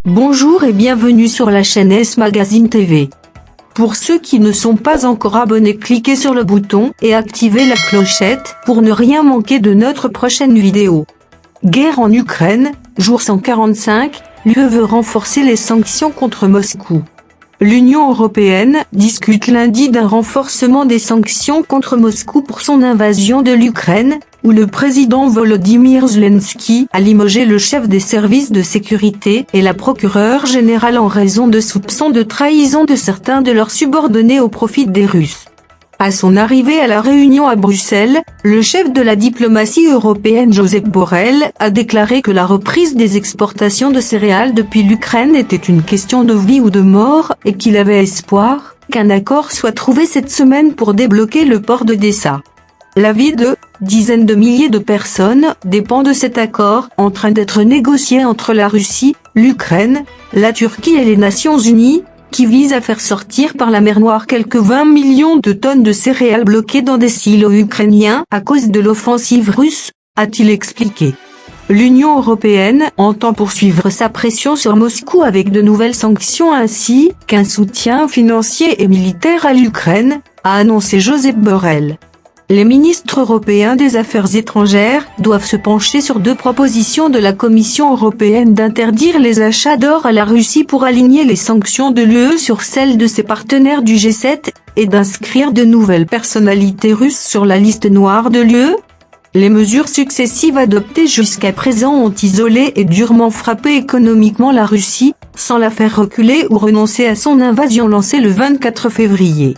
Bonjour et bienvenue sur la chaîne S Magazine TV. Pour ceux qui ne sont pas encore abonnés, cliquez sur le bouton et activez la clochette pour ne rien manquer de notre prochaine vidéo. Guerre en Ukraine, jour 145, l'UE veut renforcer les sanctions contre Moscou. L'Union européenne discute lundi d'un renforcement des sanctions contre Moscou pour son invasion de l'Ukraine, où le président Volodymyr Zelensky a limogé le chef des services de sécurité et la procureure générale en raison de soupçons de trahison de certains de leurs subordonnés au profit des Russes. À son arrivée à la réunion à Bruxelles, le chef de la diplomatie européenne Josep Borrell a déclaré que la reprise des exportations de céréales depuis l'Ukraine était une question de vie ou de mort et qu'il avait espoir qu'un accord soit trouvé cette semaine pour débloquer le port d'Odessa. La vie de dizaines de milliers de personnes dépend de cet accord en train d'être négocié entre la Russie, l'Ukraine, la Turquie et les Nations Unies, qui vise à faire sortir par la mer Noire quelques 20 millions de tonnes de céréales bloquées dans des silos ukrainiens à cause de l'offensive russe, a-t-il expliqué. L'Union européenne entend poursuivre sa pression sur Moscou avec de nouvelles sanctions ainsi qu'un soutien financier et militaire à l'Ukraine, a annoncé Josep Borrell. Les ministres européens des Affaires étrangères doivent se pencher sur deux propositions de la Commission européenne d'interdire les achats d'or à la Russie pour aligner les sanctions de l'UE sur celles de ses partenaires du G7, et d'inscrire de nouvelles personnalités russes sur la liste noire de l'UE. Les mesures successives adoptées jusqu'à présent ont isolé et durement frappé économiquement la Russie, sans la faire reculer ou renoncer à son invasion lancée le 24 février.